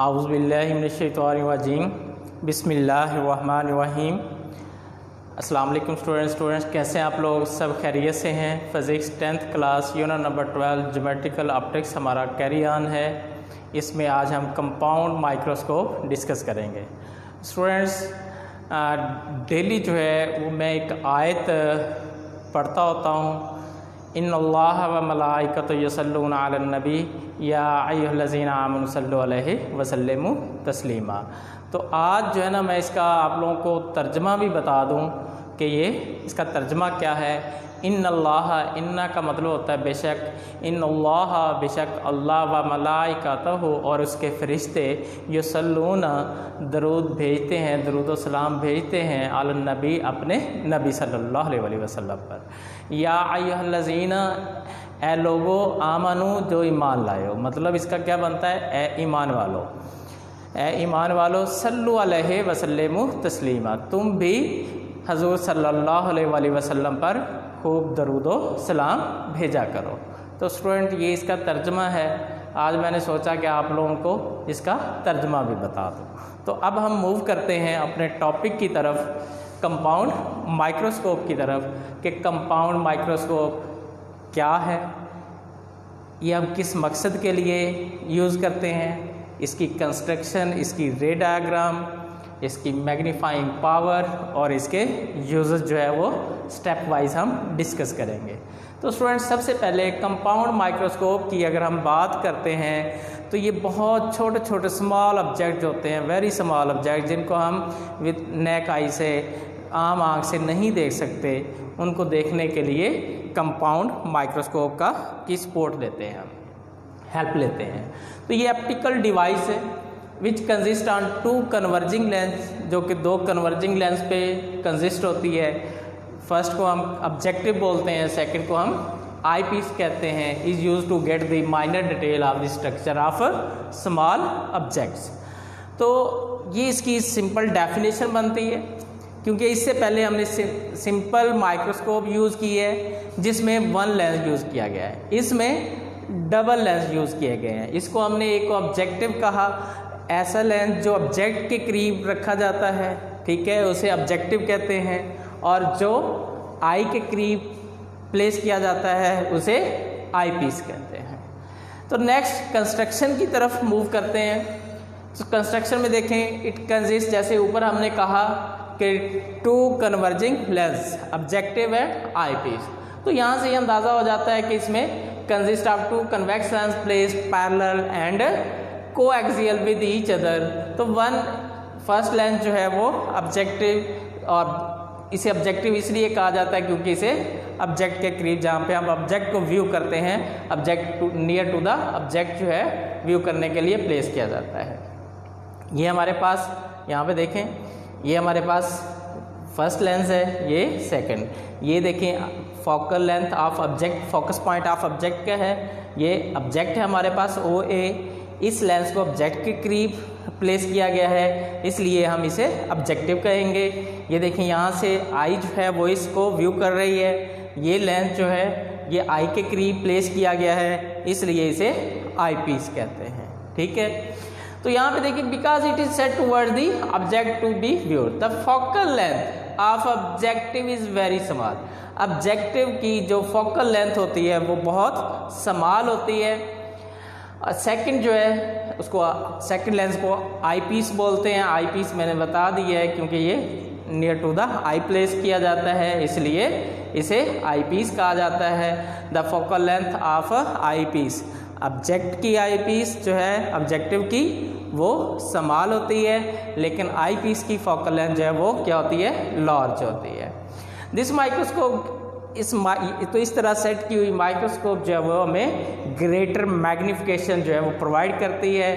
आऊज़ुबिल्लाहिमिनश्शैतानिर्रजीम बिस्मिल्लाहिर्रहमानिर्रहीम। अस्सलाम वालेकुम स्टूडेंट्स, कैसे हैं आप लोग? सब खैरियत से हैं? Physics 10th class unit number 12 geometrical optics हमारा कैरी ऑन है। इसमें आज हम कंपाउंड माइक्रोस्कोप डिस्कस करेंगे। स्टूडेंट्स, डेली जो है वो मैं एक आयत पढ़ता होता हूँ, इन्नल्लाह व मलाइकतहु यसल्लूना अलन नबी या अय्युहल्लज़ीना आमनु सल्लु अलैहि व सल्लिमू तस्लीमा। तो आज जो है ना, मैं इसका आप लोगों को तर्जमा भी बता दूं कि ये इसका तर्जमा क्या है। इन्नल्लाह, इन्ना का मतलब होता है बेशक, इन्नल्लाह बेशक अल्लाह व मलाइकतहु और उसके फ़रिश्ते यसल्लूना दरूद भेजते हैं, दरूद व सलाम भेजते हैं अलन नबी अपने नबी सल्लल्लाहु अलैहि वसल्लम पर। या अय्युहल्लज़ीना, ए लोगो, आमनु जो ईमान लाए हो, मतलब इसका क्या बनता है? ए ईमान वालो, ए ईमान वालो, सल्लु अलैहि वसल्लिमु तस्लीमा, तुम भी हजूर सल्लल्लाहु अलैहि वसल्लम पर खूब दरूदो सलाम भेजा करो। तो स्टूडेंट, ये इसका तर्जमा है। आज मैंने सोचा कि आप लोगों को इसका तर्जमा भी बता दूँ। तो अब हम मूव करते हैं अपने टॉपिक की तरफ, कंपाउंड माइक्रोस्कोप की तरफ, कि कंपाउंड माइक्रोस्कोप क्या है, ये हम किस मकसद के लिए यूज़ करते हैं, इसकी कंस्ट्रक्शन, इसकी रे डायग्राम, इसकी मैग्नीफाइंग पावर और इसके यूजेस जो है वो स्टेप वाइज हम डिस्कस करेंगे। तो स्टूडेंट्स, सबसे पहले कंपाउंड माइक्रोस्कोप की अगर हम बात करते हैं तो ये बहुत छोटे छोटे स्मॉल ऑब्जेक्ट होते हैं, वेरी स्मॉल ऑब्जेक्ट, जिनको हम विद नेक आई से, आम आँख से नहीं देख सकते, उनको देखने के लिए कंपाउंड माइक्रोस्कोप की सपोर्ट लेते हैं, हेल्प लेते हैं। तो ये ऑप्टिकल डिवाइस है which consist on 2 converging lens, जो कि 2 कन्वर्जिंग लेंस पे कंसिस्ट होती है। फर्स्ट को हम ऑब्जेक्टिव बोलते हैं, सेकंड को हम आई पीस कहते हैं। Is use to get the minor detail of the structure of small objects. तो ये इसकी सिंपल डेफिनेशन बनती है, क्योंकि इससे पहले हमने सिंपल माइक्रोस्कोप यूज़ की है जिसमें 1 लेंस यूज़ किया गया है, इसमें डबल लेंस यूज़ किए गए हैं। इसको हमने एक ऑब्जेक्टिव कहा, ऐसा लेंस जो ऑब्जेक्ट के करीब रखा जाता है, ठीक है, उसे ऑब्जेक्टिव कहते हैं, और जो आई के करीब प्लेस किया जाता है उसे आई पीस कहते हैं। तो नेक्स्ट कंस्ट्रक्शन की तरफ मूव करते हैं। तो कंस्ट्रक्शन में देखें, इट कंसिस्ट, जैसे ऊपर हमने कहा कि 2 converging lens, objective and eyepiece. तो यहाँ से ये अंदाज़ा हो जाता है कि इसमें consist of 2 convex lens placed parallel and coaxial with each other. तो फर्स्ट लेंस जो है वो ऑब्जेक्टिव, और इसे ऑब्जेक्टिव इसलिए कहा जाता है क्योंकि इसे ऑब्जेक्ट के करीब, जहाँ पे हम ऑब्जेक्ट को व्यू करते हैं, object near to the object जो है व्यू करने के लिए प्लेस किया जाता है। ये हमारे पास यहाँ पे देखें, ये हमारे पास फर्स्ट लेंस है, ये सेकंड। ये देखें, focal length of object, focus point of object क्या है, ये ऑब्जेक्ट है हमारे पास ओ ए। इस लेंस को ऑब्जेक्ट के करीब प्लेस किया गया है, इसलिए हम इसे ऑब्जेक्टिव कहेंगे। ये देखें, यहाँ से आई जो है वो इसको व्यू कर रही है, ये लेंस जो है ये आई के करीब प्लेस किया गया है, इसलिए इसे आई पीस कहते हैं, ठीक है। तो यहाँ पे देखिए, because it is set toward the object to be viewed, the focal length of objective is very small. Objective की जो फोकल लेंथ होती है वो बहुत स्मॉल होती है। और सेकंड जो है उसको, सेकंड लेंस को आई पीस बोलते हैं। आई पीस मैंने बता दिया है क्योंकि ये near to the eye place किया जाता है, इसलिए इसे आई पीस कहा जाता है। The focal length of I piece, object की आई पीस जो है ऑब्जेक्टिव की वो स्मॉल होती है, लेकिन आई पीस की फोकल लेंथ जो है वो क्या होती है, लार्ज होती है। दिस माइक्रोस्कोप, तो इस तरह सेट की हुई माइक्रोस्कोप जो है वो हमें ग्रेटर मैग्नीफिकेशन जो है वो प्रोवाइड करती है।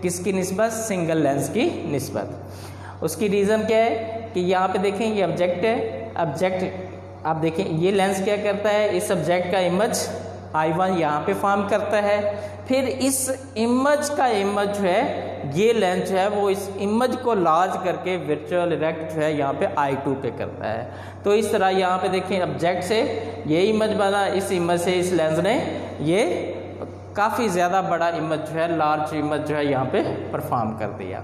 किसकी निस्बत? सिंगल लेंस की निस्बत। उसकी रीज़न क्या है कि यहाँ पे देखें, ये ऑब्जेक्ट है, ऑब्जेक्ट आप देखें, ये लेंस क्या करता है, इस ऑब्जेक्ट का इमेज I1 यहाँ पे फॉर्म करता है, फिर इस इमेज का इमेज जो है, ये लेंस जो है वो इस इमेज को लार्ज करके वर्चुअल इरेक्ट जो है यहाँ पे I2 पे करता है। तो इस तरह यहाँ पे देखें, ऑब्जेक्ट से ये इमेज बना, इस इमेज से इस लेंस ने ये काफ़ी ज़्यादा बड़ा इमेज जो है, लार्ज इमेज जो है यहाँ पे परफॉर्म कर दिया।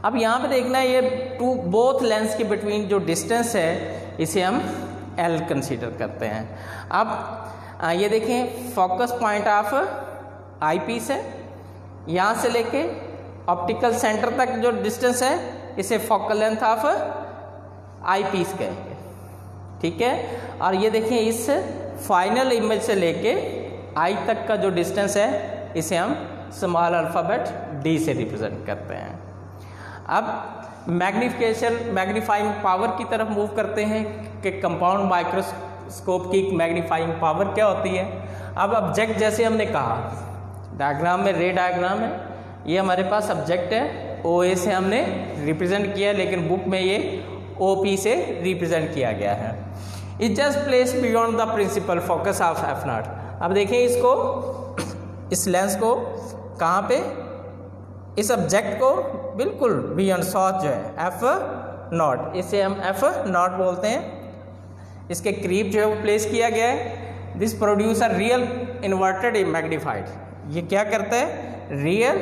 अब यहाँ पे देखना है, ये बोथ लेंस के बिटवीन जो डिस्टेंस है इसे हम L कंसीडर करते हैं। अब ये देखें, focus point of I piece है, यहाँ से लेके ऑप्टिकल सेंटर तक जो डिस्टेंस है इसे focal length of I piece कहेंगे, ठीक है। और ये देखें, इस फाइनल इमेज से लेके आई तक का जो डिस्टेंस है इसे हम स्मॉल अल्फ़ाबेट D से रिप्रेजेंट करते हैं। अब मैग्नीफाइंग पावर की तरफ मूव करते हैं कि कंपाउंड माइक्रोस्कोप की मैग्नीफाइंग पावर क्या होती है। अब ऑब्जेक्ट, जैसे हमने कहा डायग्राम में, रे डायग्राम है, ये हमारे पास ऑब्जेक्ट है, OA से हमने रिप्रेजेंट किया, लेकिन बुक में ये OP से रिप्रेजेंट किया गया है। It just place beyond the principal focus of F0। अब देखें इसको, इस लेंस को कहाँ पे, इस ऑब्जेक्ट को बिल्कुल बियॉन्ड साउथ जो है F0, इसे हम F0 बोलते हैं, इसके करीब जो है वो प्लेस किया गया है। This produce a real inverted magnified, ये क्या करता है, रियल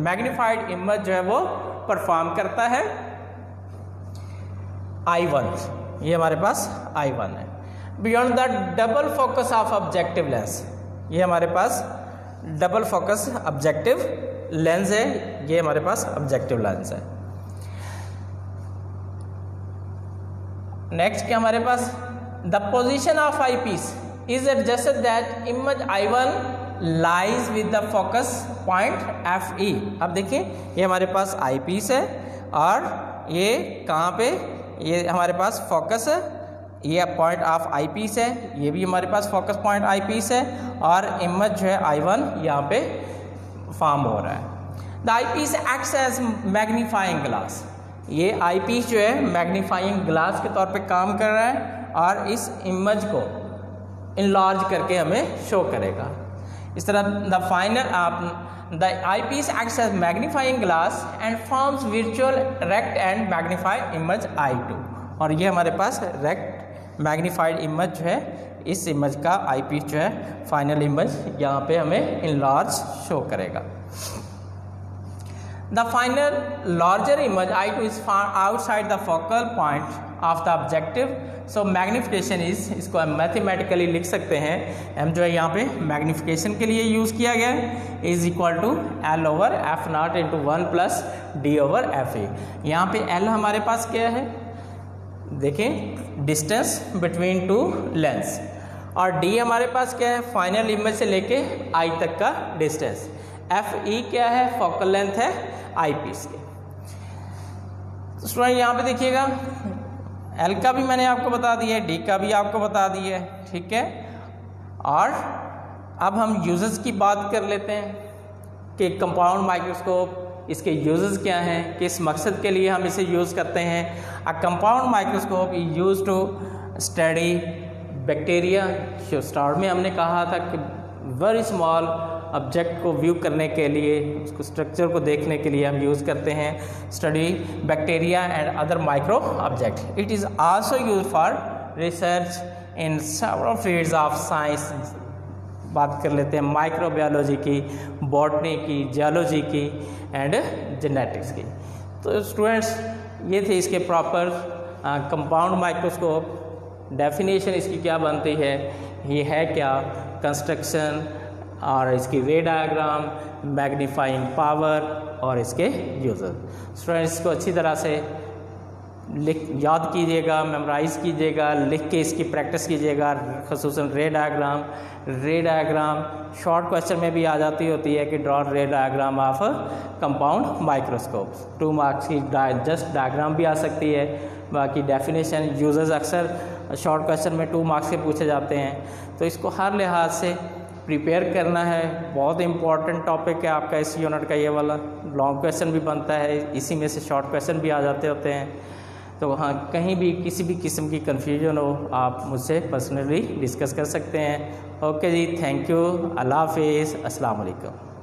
मैग्नीफाइड इमेज जो है वो परफॉर्म करता है I1, ये हमारे पास I1 है। Beyond the double focus of objective lens, ये हमारे पास डबल फोकस ऑब्जेक्टिव लेंस है, ये हमारे पास ऑब्जेक्टिव लेंस है। नेक्स्ट क्या हमारे पास, the position of I piece is adjusted that image I1 lies with the focus point FE। अब देखिए, ये हमारे पास आई पीस है और ये कहाँ पे, ये हमारे पास फोकस है, ये पॉइंट ऑफ आई पीस है, ये भी हमारे पास फोकस पॉइंट आई पीस है, और इमेज जो है I1 यहाँ पे फॉर्म हो रहा है। The eyepiece acts as magnifying glass, ये आई पीस जो है मैग्नीफाइंग ग्लास के तौर पे काम कर रहा है और इस इमेज को इनलार्ज करके हमें शो करेगा। इस तरह the final the eyepiece acts as magnifying glass and forms virtual erect and magnified image I2। और ये हमारे पास रेक्ट मैग्नीफाइड इमेज जो है, इस इमेज का आई पीस जो है फाइनल इमेज यहाँ पे हमें इनलार्ज शो करेगा। The final larger image I2 is outside the focal point of the objective, so magnification is, इसको हम मैथमेटिकली लिख सकते हैं, m जो है यहाँ पे मैग्निफिकेशन के लिए यूज़ किया गया है, is equal to L/F0 into 1 plus D/FA। यहाँ पे L हमारे पास क्या है, देखें, डिस्टेंस बिटवीन टू लेंस, और D हमारे पास क्या है, फाइनल इमेज से लेके I तक का डिस्टेंस, FE क्या है, फोकल लेंथ है आई पीस के। तो स्टूडेंट यहाँ पे देखिएगा, L का भी मैंने आपको बता दिया है, D का भी आपको बता दिया है, ठीक है। और अब हम यूजेस की बात कर लेते हैं कि कंपाउंड माइक्रोस्कोप, इसके यूजेस क्या हैं, किस मकसद के लिए हम इसे यूज़ करते हैं। A compound microscope is use to study bacteria. Start में हमने कहा था कि वेरी स्मॉल ऑब्जेक्ट को व्यू करने के लिए, उसको स्ट्रक्चर को देखने के लिए हम यूज़ करते हैं study bacteria and other micro object. It is also use for research in several fields of science. बात कर लेते हैं माइक्रोबायोलॉजी की, बॉटनी की, जियोलॉजी की एंड जेनेटिक्स की। तो स्टूडेंट्स, ये थे इसके प्रॉपर कंपाउंड माइक्रोस्कोप। डेफिनेशन इसकी क्या बनती है, ये है क्या, कंस्ट्रक्शन और इसकी रे डायग्राम, मैग्नीफाइंग पावर और इसके यूजर। स्टूडेंट्स को अच्छी तरह से याद कीजिएगा, मेमोराइज़ कीजिएगा, लिख के इसकी प्रैक्टिस कीजिएगा, ख़ुसूसन रे डायग्राम शॉर्ट क्वेश्चन में भी आ जाती होती है कि ड्रॉ रे diagram of compound microscope. 2 marks की जस्ट डायग्राम भी आ सकती है, बाकी डेफिनेशन यूजर्स अक्सर शॉर्ट क्वेश्चन में 2 मार्क्स के पूछे जाते हैं। तो इसको हर लिहाज से प्रिपेयर करना है, बहुत इंपॉर्टेंट टॉपिक है आपका इस यूनिट का ये वाला। लॉन्ग क्वेश्चन भी बनता है, इसी में से शॉर्ट क्वेश्चन भी आ जाते होते हैं। तो हाँ, कहीं भी किसी भी किस्म की कन्फ्यूजन हो आप मुझसे पर्सनली डिस्कस कर सकते हैं। ओके जी, थैंक यू, अल्लाह हाफिज़, अस्सलाम वालेकुम।